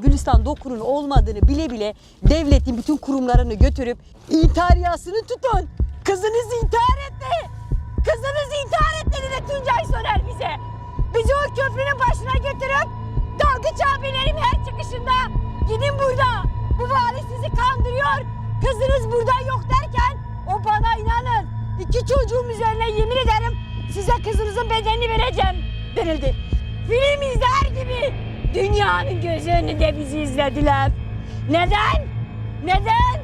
Gülistan Dokur'un olmadığını bile bile devletin bütün kurumlarını götürüp intihar yasını tutun. Kızınız intihar etti. Kızınız intihar etti dedi Tuncay Soner bize. Bizi o köprünün başına götürüp dalgıç abilerim her çıkışında gidin burada. Bu vali sizi kandırıyor. Kızınız burada yok derken o bana inanın. 2 çocuğum üzerine yemin ederim size kızınızın bedenini vereceğim denildi. Film izler gibi dünyanın gözü önünde bizi izlediler. Neden? Neden?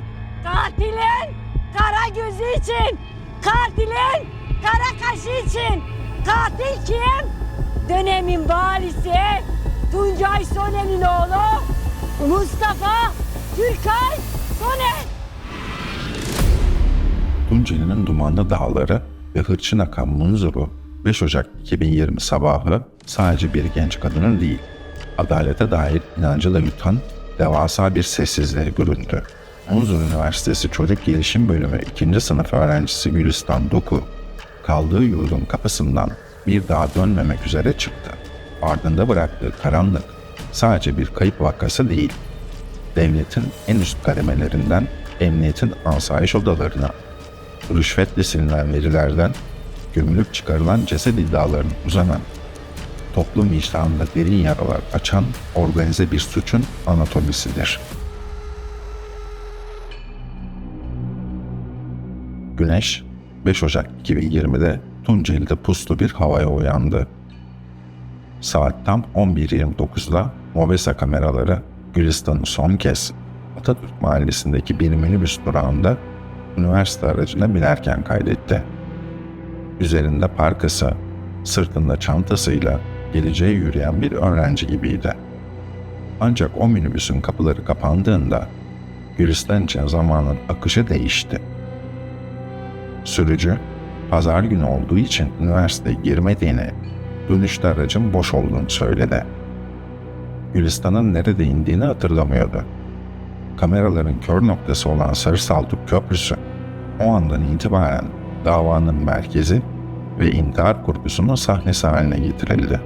Katilin kara gözü için, katilin kara kaşı için. Katil kim? Dönemin valisi Tuncay Soner'in oğlu Mustafa Türkay Soner. Tunceli'nin dumanlı dağları ve hırçın akan Munzur'u 5 Ocak 2020 sabahı sadece bir genç kadının değil, adalete dair inancı da yutan devasa bir sessizliğe büründü. Munzur Üniversitesi Çocuk Gelişim Bölümü 2. sınıf öğrencisi Gülistan Dokur, kaldığı yurdun kapısından bir daha dönmemek üzere çıktı. Ardında bıraktığı karanlık sadece bir kayıp vakası değil, devletin en üst kademelerinden emniyetin asayiş odalarına, rüşvetle silinen verilerden gömülüp çıkarılan ceset iddialarına uzanan, toplum vicdanında derin yaralar açan organize bir suçun anatomisidir. Güneş 5 Ocak 2020'de Tunceli'de puslu bir havaya uyandı. Saat tam 11.29'da Mobesa kameraları Gülistan'ı son kez Atatürk Mahallesi'ndeki bir minibüs durağında üniversite aracına binerken kaydetti. Üzerinde parkası, sırtında çantasıyla geleceğe yürüyen bir öğrenci gibiydi. Ancak o minibüsün kapıları kapandığında Gülistan için zamanın akışı değişti. Sürücü, pazar günü olduğu için üniversiteye girmediğini, dönüşte aracın boş olduğunu söyledi. Gülistan'ın nerede indiğini hatırlamıyordu. Kameraların kör noktası olan Sarı Saltuk Köprüsü o andan itibaren davanın merkezi ve intihar kurgusunun sahnesi haline getirildi.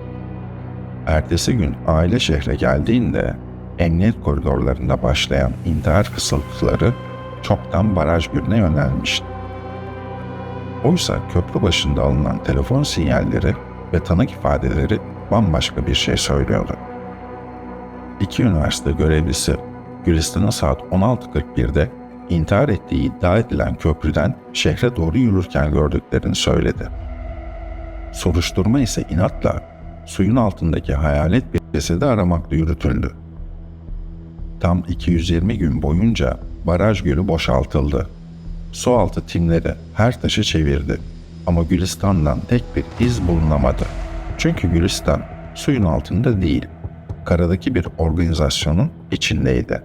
Ertesi gün aile şehre geldiğinde emniyet koridorlarında başlayan intihar fısıltıları çoktan Baraj Gölü'ne yönelmişti. Oysa köprü başında alınan telefon sinyalleri ve tanık ifadeleri bambaşka bir şey söylüyordu. 2 üniversite görevlisi Gülistan'ın saat 16.41'de intihar ettiği iddia edilen köprüden şehre doğru yürürken gördüklerini söyledi. Soruşturma ise inatla suyun altındaki hayalet bir cesedi aramakla yürütüldü. Tam 220 gün boyunca Baraj Gölü boşaltıldı. Sualtı timleri her taşı çevirdi ama Gülistan'dan tek bir iz bulunamadı. Çünkü Gülistan suyun altında değil, karadaki bir organizasyonun içindeydi.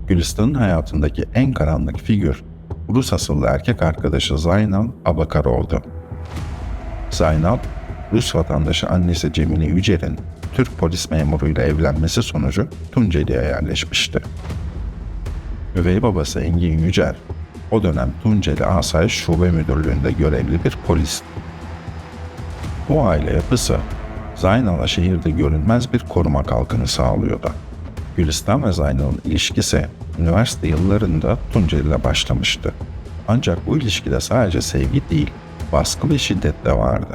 Gülistan'ın hayatındaki en karanlık figür Rus asıllı erkek arkadaşı Zaynal Abakarov'du. Zaynal, Rus vatandaşı annesi Cemile Yücel'in Türk polis memuruyla evlenmesi sonucu Tunceli'ye yerleşmişti. Üvey babası Engin Yücel, o dönem Tunceli Asayiş Şube Müdürlüğü'nde görevli bir polis. Bu aile yapısı Zaynal'a şehirde görünmez bir koruma kalkanı sağlıyordu. Gülistan ve Zaynal'ın ilişkisi üniversite yıllarında Tunceli'de başlamıştı. Ancak bu ilişkide sadece sevgi değil, baskı ve şiddet de vardı.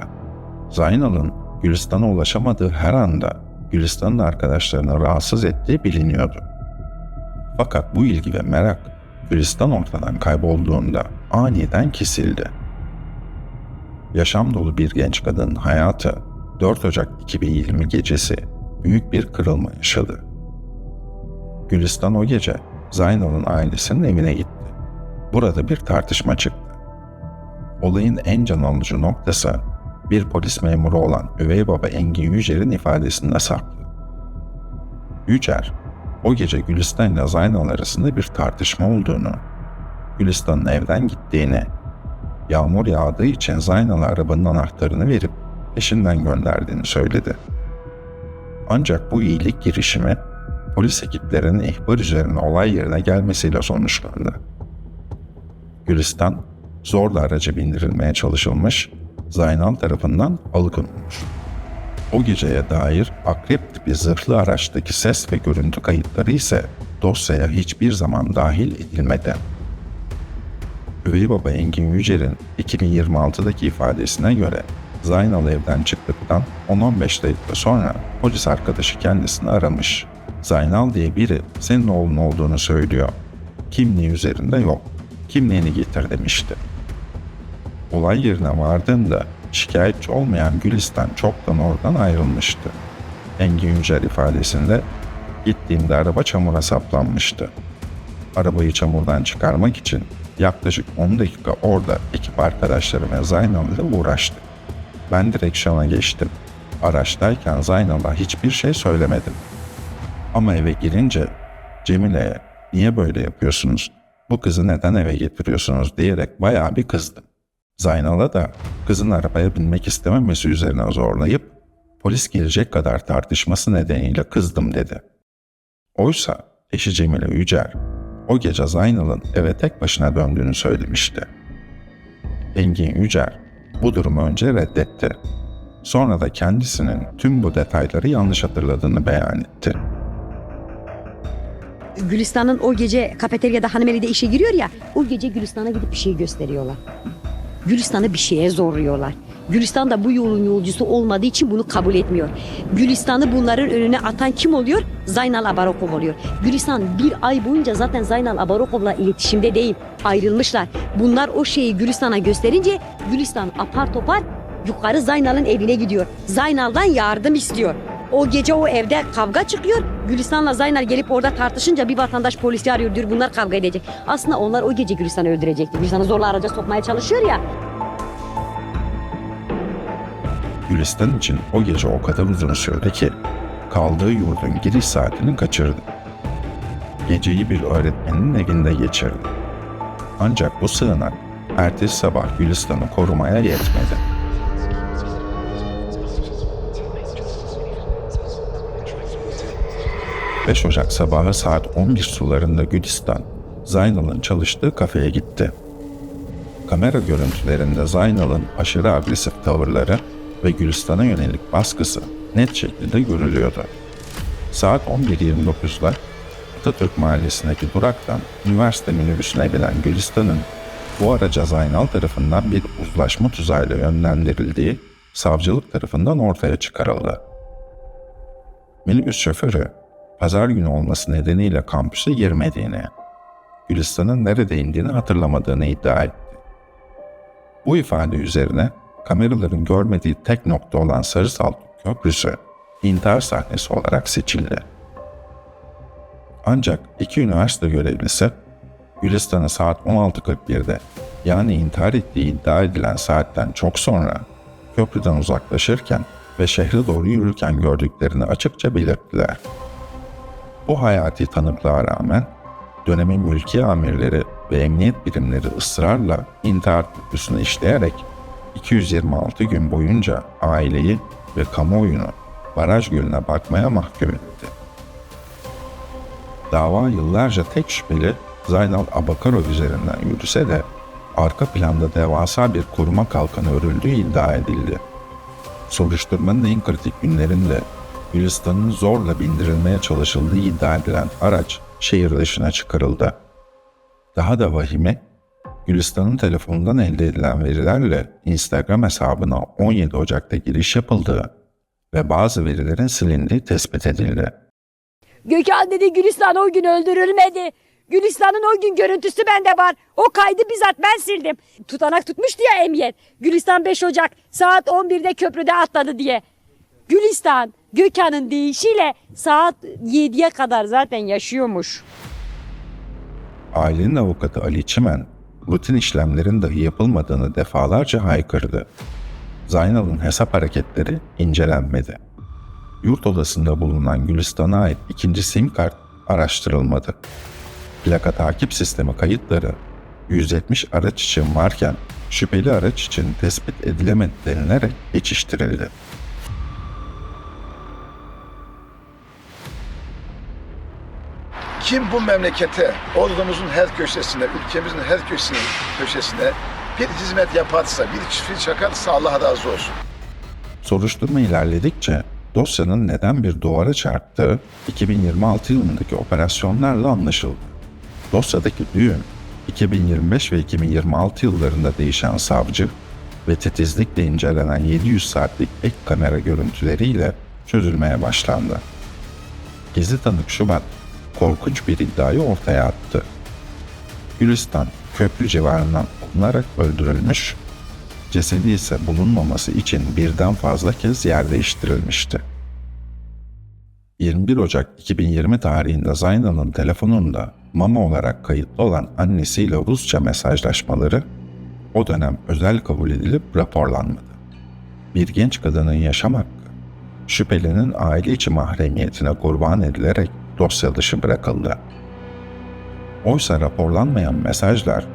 Zaynal'ın Gülistan'a ulaşamadığı her anda Gülistan'ın arkadaşlarını rahatsız ettiği biliniyordu. Fakat bu ilgi ve merak Gülistan ortadan kaybolduğunda aniden kesildi. Yaşam dolu bir genç kadının hayatı 4 Ocak 2020 gecesi büyük bir kırılma yaşadı. Gülistan o gece Zaynal'ın ailesinin evine gitti. Burada bir tartışma çıktı. Olayın en can alıcı noktası bir polis memuru olan üvey baba Engin Yücel'in ifadesinde saklı. Yücel, o gece Gülistan ile Zaynal arasında bir tartışma olduğunu, Gülistan'ın evden gittiğini, yağmur yağdığı için Zaynal'a arabanın anahtarını verip peşinden gönderdiğini söyledi. Ancak bu iyilik girişimi polis ekiplerinin ihbar üzerine olay yerine gelmesiyle sonuçlandı. Gülistan zorla araca bindirilmeye çalışılmış, Zaynal tarafından alıkonulmuş. O geceye dair akrep tipi zırhlı araçtaki ses ve görüntü kayıtları ise dosyaya hiçbir zaman dahil edilmedi. Üvey baba Engin Yücel'in 2026'daki ifadesine göre Zaynal evden çıktıktan 10-15 dakika sonra polis arkadaşı kendisini aramış. Zaynal diye biri senin oğlun olduğunu söylüyor. Kimliği üzerinde yok. Kimliğini getir demişti. Olay yerine vardığında şikayetçi olmayan Gülistan çoktan oradan ayrılmıştı. Engin Yücel ifadesinde gittiğimde araba çamura saplanmıştı. Arabayı çamurdan çıkarmak için yaklaşık 10 dakika orada ekip arkadaşlarım ve Zaynal ile uğraştık. Ben direksiyona geçtim. Araçtayken Zaynal'a hiçbir şey söylemedim. Ama eve girince Cemile'ye niye böyle yapıyorsunuz, bu kızı neden eve getiriyorsunuz diyerek bayağı bir kızdım. Zaynal'a da kızın arabaya binmek istememesi üzerine zorlayıp polis gelecek kadar tartışması nedeniyle kızdım dedi. Oysa eşi Cemile Yücel o gece Zaynal'ın eve tek başına döndüğünü söylemişti. Engin Yücel bu durumu önce reddetti. Sonra da kendisinin tüm bu detayları yanlış hatırladığını beyan etti. Gülistan'ın o gece kafeteryada Hanımeli'de işe giriyor ya, o gece Gülistan'a gidip bir şey gösteriyorlar. Gülistan'ı bir şeye zorluyorlar. Gülistan da bu yolun yolcusu olmadığı için bunu kabul etmiyor. Gülistan'ı bunların önüne atan kim oluyor? Zaynal Abarokov oluyor. Gülistan bir ay boyunca zaten Zaynal Abarokov'la iletişimde değil, ayrılmışlar. Bunlar o şeyi Gülistan'a gösterince Gülistan apar topar yukarı Zaynal'ın evine gidiyor. Zaynal'dan yardım istiyor. O gece o evde kavga çıkıyor. Gülistan'la Zaynal gelip orada tartışınca bir vatandaş polisi arıyor diyor, bunlar kavga edecek. Aslında onlar o gece Gülistan'ı öldürecekti. Gülistan'ı zorla araca sokmaya çalışıyor ya. Gülistan için o gece o kadar uzun sürdü ki kaldığı yurdun giriş saatini kaçırdı. Geceyi bir öğretmenin evinde geçirdi. Ancak bu sığınak ertesi sabah Gülistan'ı korumaya yetmedi. 5 Ocak sabahı saat 11 sularında Gülistan, Zaynal'ın çalıştığı kafeye gitti. Kamera görüntülerinde Zaynal'ın aşırı agresif tavırları ve Gülistan'a yönelik baskısı net şekilde görülüyordu. Saat 11.29'da Atatürk Mahallesi'ndeki duraktan üniversite minibüsüne binen Gülistan'ın bu araca Zaynal tarafından bir uzlaşma tuzağıyla yönlendirildiği savcılık tarafından ortaya çıkarıldı. Minibüs şoförü pazar günü olması nedeniyle kampüse girmediğini, Gülistan'ın nerede indiğini hatırlamadığını iddia etti. Bu ifade üzerine kameraların görmediği tek nokta olan Sarısaltuk Köprüsü intihar sahnesi olarak seçildi. Ancak iki üniversite görevlisi Gülistan'ı saat 16.41'de yani intihar ettiği iddia edilen saatten çok sonra köprüden uzaklaşırken ve şehre doğru yürürken gördüklerini açıkça belirttiler. Bu hayati tanıklığa rağmen dönemin mülki amirleri ve emniyet birimleri ısrarla intihar suçunu işleyerek 226 gün boyunca aileyi ve kamuoyunu baraj gölüne bakmaya mahkum etti. Dava yıllarca tek şüpheli Zaynal Abakarov üzerinden yürüse de arka planda devasa bir koruma kalkanı örüldüğü iddia edildi. Soruşturmanın en kritik günlerinde Gülistan'ın zorla bindirilmeye çalışıldığı iddia edilen araç şehir dışına çıkarıldı. Daha da vahimi, Gülistan'ın telefonundan elde edilen verilerle Instagram hesabına 17 Ocak'ta giriş yapıldığı ve bazı verilerin silindiği tespit edildi. Gökhan dedi Gülistan o gün öldürülmedi. Gülistan'ın o gün görüntüsü bende var. O kaydı bizzat ben sildim. Tutanak tutmuştu ya emniyet. Gülistan 5 Ocak saat 11'de köprüde atladı diye. Gülistan Gökhan'ın deyişiyle saat 7'ye kadar zaten yaşıyormuş. Ailenin avukatı Ali Çimen, rutin işlemlerin dahi yapılmadığını defalarca haykırdı. Zaynal'ın hesap hareketleri incelenmedi. Yurt odasında bulunan Gülistan'a ait ikinci sim kart araştırılmadı. Plaka takip sistemi kayıtları 170 araç için varken şüpheli araç için tespit edilemedi denilerek geçiştirildi. Kim bu memlekete, ordumuzun her köşesine, ülkemizin her köşesine bir hizmet yaparsa, bir çiftlik çakarsa Allah razı olsun. Soruşturma ilerledikçe dosyanın neden bir duvara çarptığı 2026 yılındaki operasyonlarla anlaşıldı. Dosyadaki düğüm 2025 ve 2026 yıllarında değişen savcı ve titizlikle incelenen 700 saatlik ek kamera görüntüleriyle çözülmeye başlandı. Gizli tanık Şubat korkunç bir iddiayı ortaya attı. Gülistan köprü civarından bulunarak öldürülmüş, cesedi ise bulunmaması için birden fazla kez yer değiştirilmişti. 21 Ocak 2020 tarihinde Zaynal'ın telefonunda mama olarak kayıtlı olan annesiyle Rusça mesajlaşmaları o dönem özel kabul edilip raporlanmadı. Bir genç kadının yaşam hakkı, şüphelinin aile içi mahremiyetine kurban edilerek dosya dışı bırakıldı. Oysa raporlanmayan mesajlar,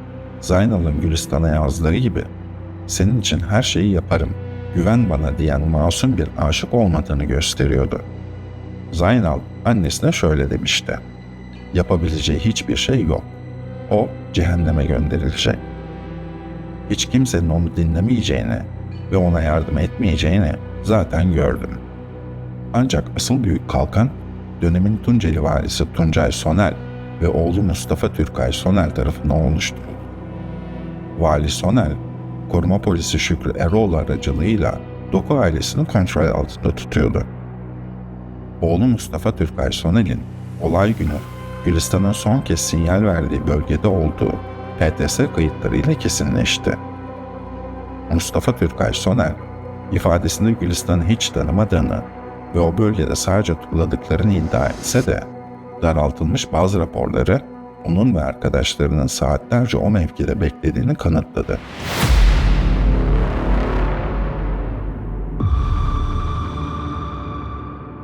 Zaynal'ın Gülistan'a yazdığı gibi "Senin için her şeyi yaparım, güven bana" diyen masum bir aşık olmadığını gösteriyordu. Zaynal annesine şöyle demişti: "Yapabileceği hiçbir şey yok. O cehenneme gönderilecek. Hiç kimsenin onu dinlemeyeceğini ve ona yardım etmeyeceğini zaten gördüm." Ancak asıl büyük kalkan dönemin Tunceli valisi Tuncay Sonel ve oğlu Mustafa Türkay Sonel tarafından oluşturuldu. Vali Sonel, koruma polisi Şükrü Eroğlu aracılığıyla Doku ailesini kontrol altında tutuyordu. Oğlu Mustafa Türkay Sonel'in olay günü Gülistan'ın son kez sinyal verdiği bölgede olduğu HTS kayıtlarıyla kesinleşti. Mustafa Türkay Sonel, ifadesinde Gülistan'ı hiç tanımadığını ve o bölgede sadece tutukladıklarını iddia etse de daraltılmış bazı raporları onun ve arkadaşlarının saatlerce o mevkide beklediğini kanıtladı.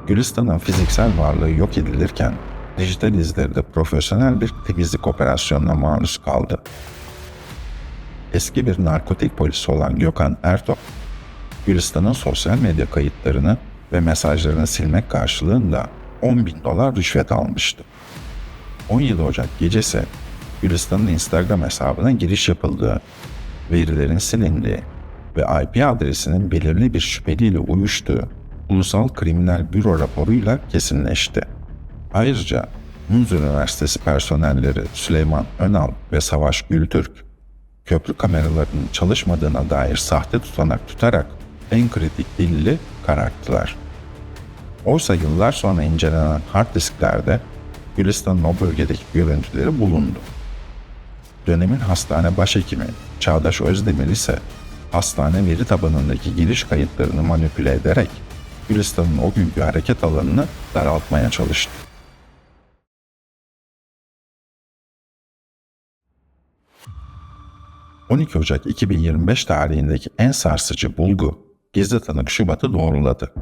Gülistan'ın fiziksel varlığı yok edilirken dijital izleri de profesyonel bir temizlik operasyonuna maruz kaldı. Eski bir narkotik polisi olan Gökhan Ertok, Gülistan'ın sosyal medya kayıtlarını ve mesajlarını silmek karşılığında $10.000 rüşvet almıştı. 17 Ocak gecesi Gülistan'ın Instagram hesabına giriş yapıldığı, verilerin silindiği ve IP adresinin belirli bir şüpheliyle uyuştuğu Ulusal Kriminal Büro raporuyla kesinleşti. Ayrıca Muz Üniversitesi personelleri Süleyman Önal ve Savaş Gültürk, köprü kameralarının çalışmadığına dair sahte tutanak tutarak en kritik delili kararttılar. Oysa yıllar sonra incelenen hard disklerde Gülistan'ın o bölgedeki görüntüleri bulundu. Dönemin hastane başhekimi Çağdaş Özdemir ise hastane veri tabanındaki giriş kayıtlarını manipüle ederek Gülistan'ın o günkü hareket alanını daraltmaya çalıştı. ...12 Ocak 2025 tarihindeki en sarsıcı bulgu gizli tanık Şubat'ı doğruladı.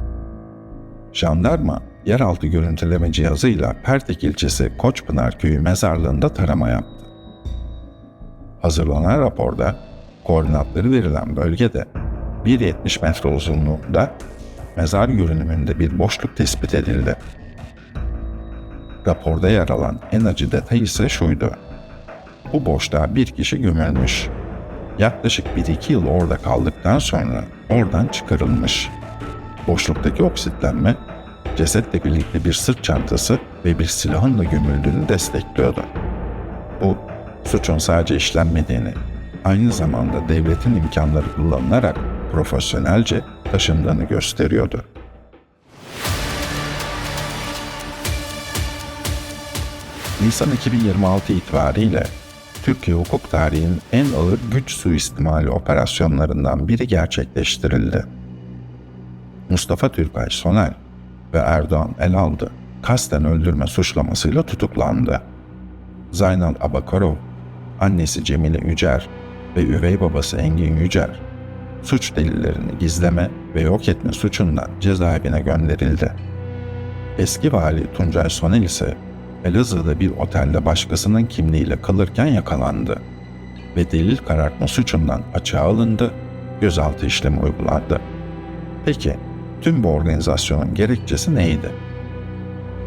Jandarma, yeraltı görüntüleme cihazıyla Pertek ilçesi Koçpınar Köyü mezarlığında tarama yaptı. Hazırlanan raporda koordinatları verilen bölgede 1,70 metre uzunluğunda mezar görünümünde bir boşluk tespit edildi. Raporda yer alan en acı detay ise şuydu: bu boşluğa bir kişi gömülmüş. Yaklaşık 1-2 yıl orada kaldıktan sonra oradan çıkarılmış. Boşluktaki oksitlenme, cesetle birlikte bir sırt çantası ve bir silahın da gömüldüğünü destekliyordu. Bu, suçun sadece işlenmediğini, aynı zamanda devletin imkanları kullanılarak profesyonelce taşındığını gösteriyordu. Nisan 2026 itibariyle Türkiye hukuk tarihinin en ağır güç suistimali operasyonlarından biri gerçekleştirildi. Mustafa Türkay Sonel ve Erdoğan Elaldı kasten öldürme suçlamasıyla tutuklandı. Zaynal Abakarov, annesi Cemile Yücer ve üvey babası Engin Yücer, suç delillerini gizleme ve yok etme suçundan cezaevine gönderildi. Eski vali Tuncay Sonel ise Elazığ'da bir otelde başkasının kimliğiyle kalırken yakalandı ve delil karartma suçundan açığa alındı, gözaltı işlemi uygulandı. Peki, tüm bu organizasyonun gerekçesi neydi?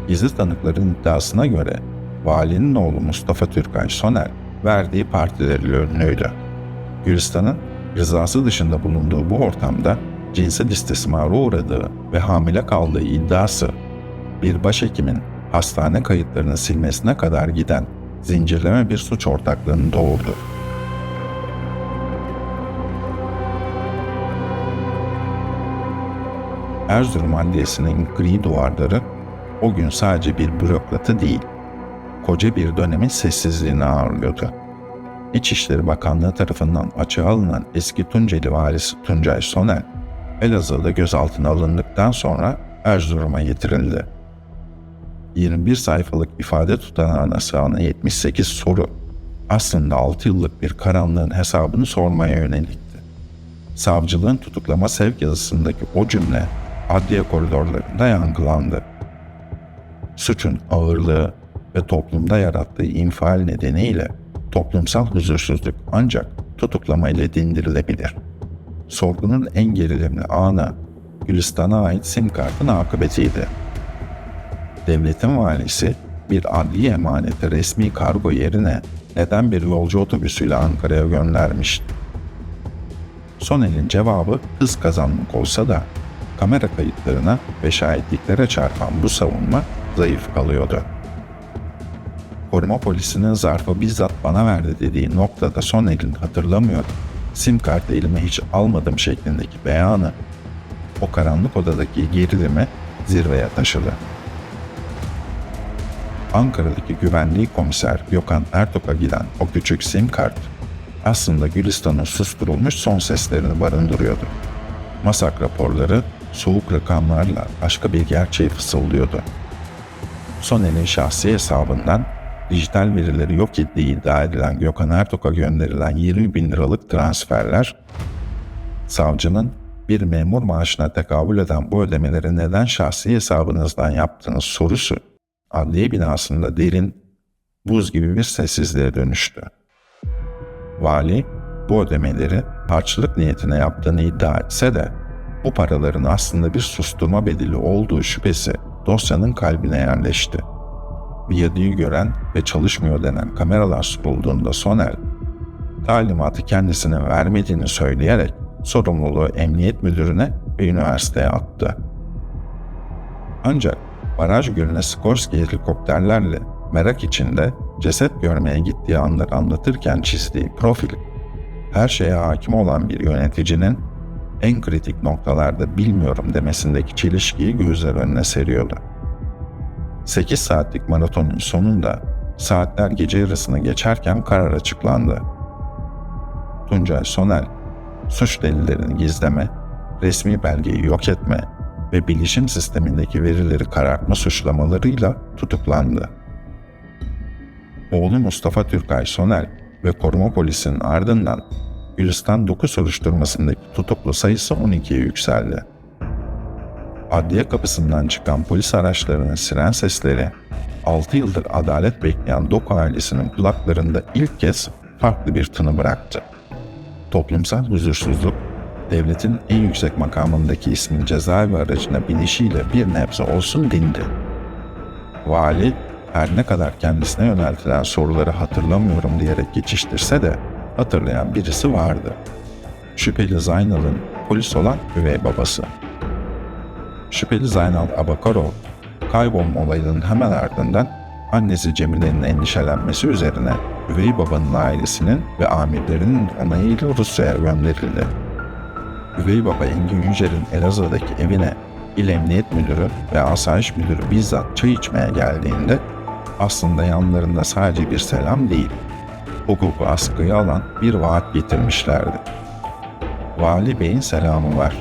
Gizli tanıkların iddiasına göre valinin oğlu Mustafa Türkay Sonel verdiği partileriyle ünlüydü. Gülistan'ın rızası dışında bulunduğu bu ortamda cinsel istismara uğradığı ve hamile kaldığı iddiası, bir başhekimin hastane kayıtlarını silmesine kadar giden zincirleme bir suç ortaklığını doğurdu. Erzurum Adliyesi'nin gri duvarları o gün sadece bir bürokratı değil, koca bir dönemin sessizliğini ağırlıyordu. İçişleri Bakanlığı tarafından açığa alınan eski Tunceli valisi Tuncay Sonel, Elazığ'da gözaltına alındıktan sonra Erzurum'a getirildi. 21 sayfalık ifade tutanağına sığan 78 soru, aslında 6 yıllık bir karanlığın hesabını sormaya yönelikti. Savcılığın tutuklama sevk yazısındaki o cümle, adliye koridorlarında yankılandı. Suçun ağırlığı ve toplumda yarattığı infial nedeniyle toplumsal huzursuzluk ancak tutuklamayla dindirilebilir. Sorgunun en gerilimli anı Gülistan'a ait sim kartın akıbetiydi. Devletin valisi bir adli emaneti resmi kargo yerine neden bir yolcu otobüsüyle Ankara'ya göndermişti? Sonel'in cevabı hız kazanmak olsa da kamera kayıtlarına ve şahitliklere çarpan bu savunma zayıf kalıyordu. Koruma polisinin zarfı bizzat bana verdi dediği noktada Sonel'in hatırlamıyorum, sim kartı elime hiç almadım şeklindeki beyanı o karanlık odadaki gerilimi zirveye taşıdı. Ankara'daki güvenliği komiser Gökhan Ertok'a giden o küçük sim kart aslında Gülistan'ın susturulmuş son seslerini barındırıyordu. Masak raporları soğuk rakamlarla başka bir gerçeği fısıldıyordu. Sonel'in şahsi hesabından dijital verileri yok ettiği iddia edilen Gökhan Ertok'a gönderilen 20.000 liralık transferler, savcının bir memur maaşına tekabül eden bu ödemeleri neden şahsi hesabınızdan yaptığınız sorusu, adliye binasında derin, buz gibi bir sessizliğe dönüştü. Vali, bu ödemeleri harçlık niyetine yaptığını iddia etse de, bu paraların aslında bir susturma bedeli olduğu şüphesi dosyanın kalbine yerleşti. Viyadüğü gören ve çalışmıyor denen kameralar sorulduğunda Sonel, talimatı kendisine vermediğini söyleyerek sorumluluğu emniyet müdürüne ve üniversiteye attı. Ancak baraj gölüne Skorsky helikopterlerle merak içinde ceset görmeye gittiği anları anlatırken çizdiği profil, her şeye hakim olan bir yöneticinin en kritik noktalarda bilmiyorum demesindeki çelişkiyi gözler önüne seriyordu. 8 saatlik maratonun sonunda saatler gece yarısını geçerken karar açıklandı. Tuncay Sonel, suç delillerini gizleme, resmi belgeyi yok etme ve bilişim sistemindeki verileri karartma suçlamalarıyla tutuklandı. Oğlu Mustafa Türkay Sonel ve koruma polisinin ardından Gülistan 9 soruşturmasındaki tutuklu sayısı 12'ye yükseldi. Adliye kapısından çıkan polis araçlarının siren sesleri, 6 yıldır adalet bekleyen Doku ailesinin kulaklarında ilk kez farklı bir tını bıraktı. Toplumsal huzursuzluk, devletin en yüksek makamındaki ismin cezaevi aracına binişiyle bir nebze olsun dindi. Vali, her ne kadar kendisine yöneltilen soruları hatırlamıyorum diyerek geçiştirse de hatırlayan birisi vardı. Şüpheli Zaynal'ın polis olan üvey babası. Şüpheli Zaynal Abakarov, kaybolma olayının hemen ardından annesi Cemile'nin endişelenmesi üzerine üvey babanın ailesinin ve amirlerinin onayıyla Rusya'ya gönderildi. Üvey baba Engin Yücel'in Elazığ'daki evine İl Emniyet Müdürü ve Asayiş Müdürü bizzat çay içmeye geldiğinde aslında yanlarında sadece bir selam değil, hukuku askıya alan bir vaat getirmişlerdi. Vali Bey'in selamı var.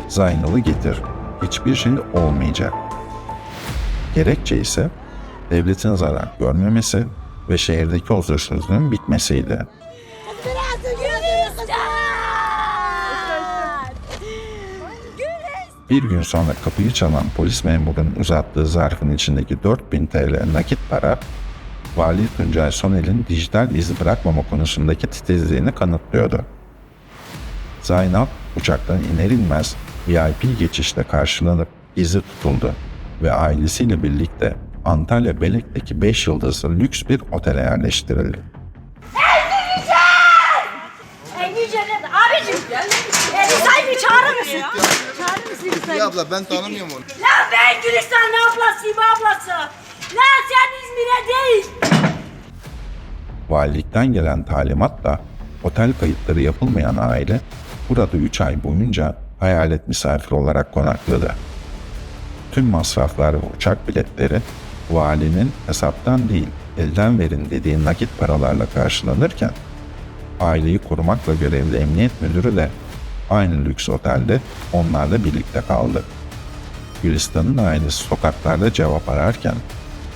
Zaynal'ı getir. Hiçbir şey olmayacak. Gerekçe ise devletin zarar görmemesi ve şehirdeki huzursuzluğun bitmesiydi. Bir gün sonra kapıyı çalan polis memurunun uzattığı zarfın içindeki 4.000 TL nakit para, Vali Tuncay Sonel'in dijital izi bırakmama konusundaki titizliğini kanıtlıyordu. Zaynal uçaktan iner inmez VIP geçişte karşılanıp izi tutuldu ve ailesiyle birlikte Antalya Belek'teki 5 yıldızlı lüks bir otele yerleştirildi. Engin Yücel'in abicim. Bir sahibi çağırır mısın? İyi abla ben tanımıyorum onu. Lan ben Gülistan'ın ablasıyım ablası. Lan sen İzmir'e değil. Valilikten gelen talimatla otel kayıtları yapılmayan aile burada 3 ay boyunca hayalet misafir olarak konakladı. Tüm masraflar ve uçak biletleri valinin hesaptan değil elden verin dediği nakit paralarla karşılanırken aileyi korumakla görevli emniyet müdürü de aynı lüks otelde onlarla birlikte kaldı. Gülistan'ın ailesi sokaklarda cevap ararken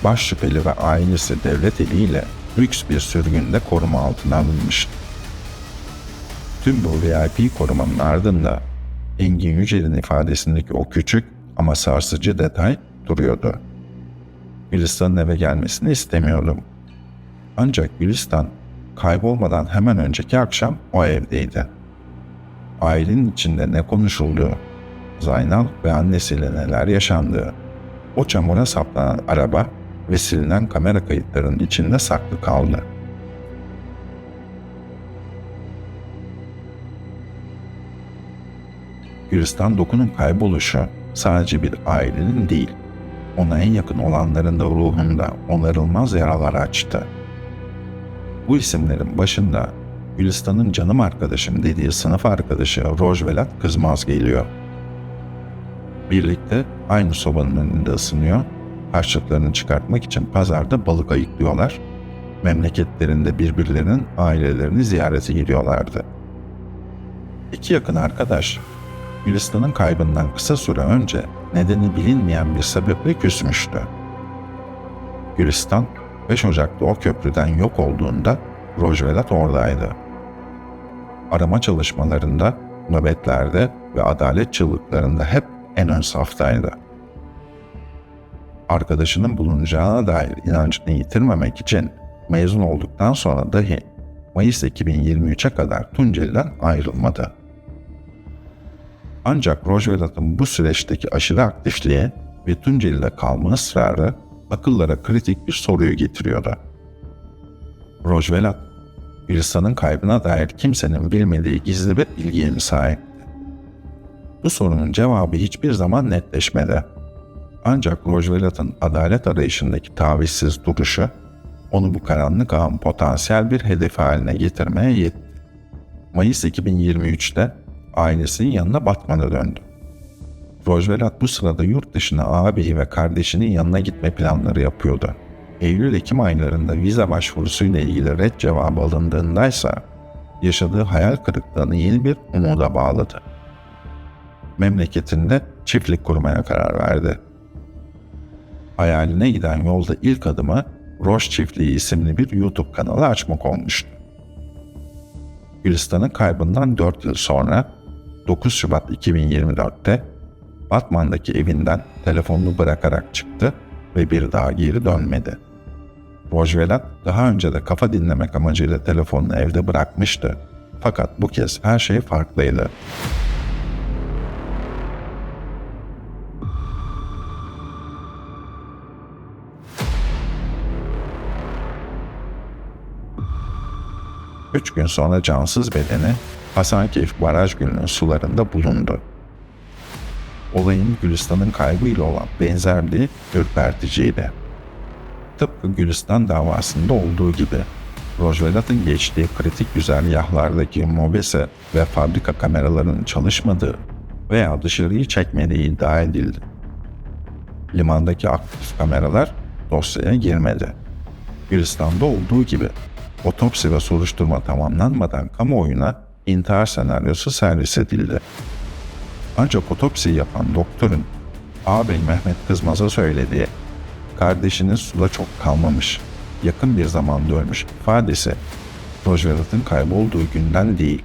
baş şüpheli ve ailesi devlet eliyle lüks bir sürgünde koruma altına alınmış. Tüm bu VIP korumanın ardında Engin Yücel'in ifadesindeki o küçük ama sarsıcı detay duruyordu. Gülistan'ın eve gelmesini istemiyordum. Ancak Gülistan kaybolmadan hemen önceki akşam o evdeydi. Ailenin içinde ne konuşulduğu, Zaynal ve annesiyle neler yaşandığı, o çamura saplanan araba ve silinen kamera kayıtlarının içinde saklı kaldı. Gülistan Doku'nun kayboluşu sadece bir ailenin değil, ona en yakın olanların da ruhunda onarılmaz yaralar açtı. Bu isimlerin başında Gülistan'ın canım arkadaşım dediği sınıf arkadaşı Rojvelat Kızmaz geliyor. Birlikte aynı sobanın önünde ısınıyor, harçlıklarını çıkartmak için pazarda balık ayıklıyorlar, memleketlerinde birbirlerinin ailelerini ziyarete gidiyorlardı. İki yakın arkadaş, Gülistan'ın kaybından kısa süre önce nedeni bilinmeyen bir sebeple küsmüştü. Gülistan 5 Ocak'ta o köprüden yok olduğunda Rojvelat oradaydı. Arama çalışmalarında, nöbetlerde ve adalet çığlıklarında hep en ön saftaydı. Arkadaşının bulunacağına dair inancını yitirmemek için mezun olduktan sonra dahi Mayıs 2023'e kadar Tunceli'den ayrılmadı. Ancak Rojvelat'ın bu süreçteki aşırı aktifliği ve Tunceli'de kalma ısrarı akıllara kritik bir soruyu getiriyordu. Rojvelat, Gülistan'ın kaybına dair kimsenin bilmediği gizli bir bilgiye mi sahipti? Bu sorunun cevabı hiçbir zaman netleşmedi. Ancak Rojvelat'ın adalet arayışındaki tavizsiz duruşu, onu bu karanlık ağın potansiyel bir hedefi haline getirmeye yetti. Mayıs 2023'te ailesinin yanına Batman'a döndü. Rojvelat bu sırada yurt dışına ağabeyi ve kardeşinin yanına gitme planları yapıyordu. Eylül-Ekim aylarında vize başvurusuyla ilgili red cevabı alındığındaysa yaşadığı hayal kırıklığını yeni bir umuda bağladı. Memleketinde çiftlik kurmaya karar verdi. Hayaline giden yolda ilk adımı Roş Çiftliği isimli bir YouTube kanalı açmak olmuştu. Gülistan'ın kaybından 4 yıl sonra 9 Şubat 2024'te Batman'daki evinden telefonunu bırakarak çıktı ve bir daha geri dönmedi. Rojvelat daha önce de kafa dinlemek amacıyla telefonunu evde bırakmıştı. Fakat bu kez her şey farklıydı. Üç gün sonra cansız bedeni Hasankeyf Baraj Gölü'nün sularında bulundu. Olayın Gülistan'ın kaybıyla olan benzerliği ürperticiydi. Tıpkı Gülistan davasında olduğu gibi Rojvelat'ın geçtiği kritik güzergahlardaki mobese ve fabrika kameralarının çalışmadığı veya dışarıyı çekmediği iddia edildi. Limandaki aktif kameralar dosyaya girmedi. Gülistan'da olduğu gibi otopsi ve soruşturma tamamlanmadan kamuoyuna intihar senaryosu servis edildi. Ancak otopsiyi yapan doktorun ağabey Mehmet Kızmaz'a söylediği kardeşinin suda çok kalmamış, yakın bir zamanda ölmüş ifadesi Rojvelat'ın kaybolduğu günden değil,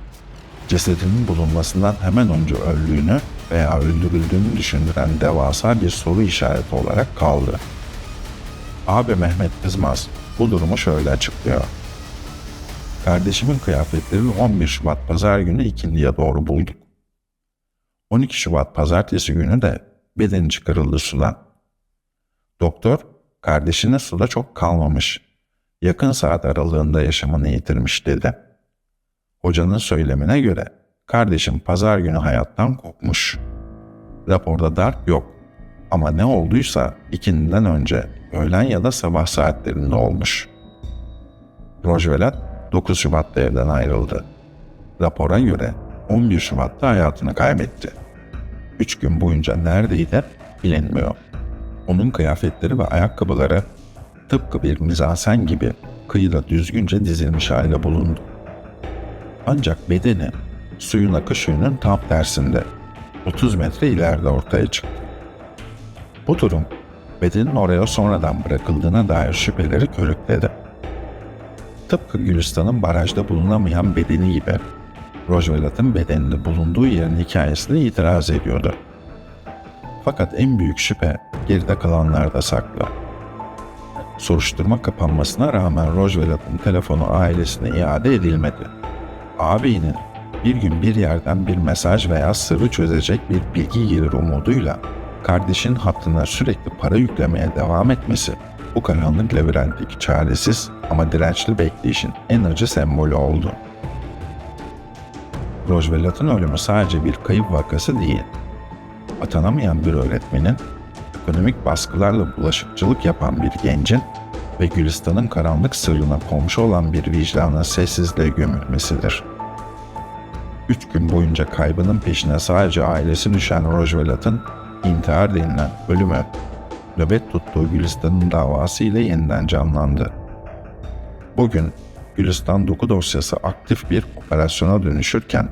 cesedinin bulunmasından hemen önce öldüğünü veya öldürüldüğünü düşündüren devasa bir soru işareti olarak kaldı. Ağabey Mehmet Kızmaz bu durumu şöyle açıklıyor. Kardeşimin kıyafetlerini 11 Şubat Pazar günü ikindiye doğru bulduk. 12 Şubat Pazartesi günü de bedeni çıkarıldı sudan. Doktor, kardeşinin suda çok kalmamış, yakın saat aralığında yaşamını yitirmiş dedi. Hocanın söylemine göre kardeşim pazar günü hayattan kopmuş. Raporda darp yok. Ama ne olduysa ikindiden önce, öğlen ya da sabah saatlerinde olmuş. Rojvelat 9 Şubat'ta evden ayrıldı. Rapora göre 11 Şubat'ta hayatını kaybetti. 3 gün boyunca neredeydi bilinmiyor. Onun kıyafetleri ve ayakkabıları tıpkı bir mizansen gibi kıyıda düzgünce dizilmiş halde bulundu. Ancak bedeni suyun akış yönünün tam tersinde, 30 metre ileride ortaya çıktı. Bu durum bedenin oraya sonradan bırakıldığına dair şüpheleri körükledi. Tıpkı Gülistan'ın barajda bulunamayan bedeni gibi Rojvelat'ın bedeninde bulunduğu yerin hikayesine itiraz ediyordu. Fakat en büyük şüphe geride kalanlarda saklı. Soruşturma kapanmasına rağmen Rojvelat'ın telefonu ailesine iade edilmedi. Ağabeyinin bir gün bir yerden bir mesaj veya sırrı çözecek bir bilgi gelir umuduyla kardeşin hattına sürekli para yüklemeye devam etmesi bu karanlık labirentteki çaresiz ama dirençli bekleyişin en acı sembolü oldu. Rojvelat'ın ölümü sadece bir kayıp vakası değil. Atanamayan bir öğretmenin, ekonomik baskılarla bulaşıkçılık yapan bir gencin ve Gülistan'ın karanlık sırrına komşu olan bir vicdanın sessizliğe gömülmesidir. 3 gün boyunca kaybının peşine sadece ailesi düşen Rojvelat'ın intihar denilen ölümü, nöbet tuttuğu Gülistan'ın davası ile yeniden canlandı. Bugün Gülistan doku dosyası aktif bir operasyona dönüşürken,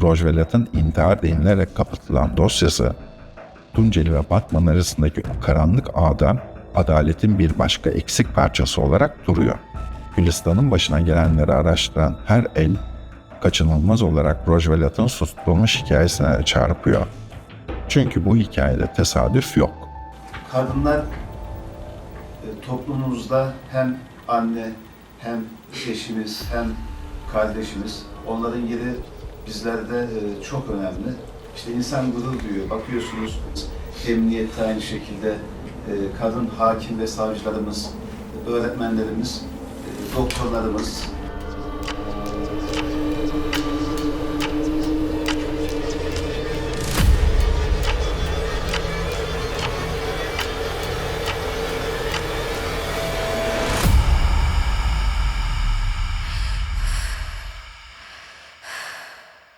Rojvelat'ın intihar denilerek kapatılan dosyası, Tunceli ve Batman arasındaki o karanlık ağda adaletin bir başka eksik parçası olarak duruyor. Gülistan'ın başına gelenleri araştıran her el, kaçınılmaz olarak Rojvelat'ın susturulmuş hikayesine çarpıyor. Çünkü bu hikayede tesadüf yok. Kadınlar toplumumuzda hem anne, hem eşimiz, hem kardeşimiz. Onların yeri bizlerde çok önemli. İşte insan gurur duyuyor. Bakıyorsunuz emniyette aynı şekilde kadın hakim ve savcılarımız, öğretmenlerimiz, doktorlarımız,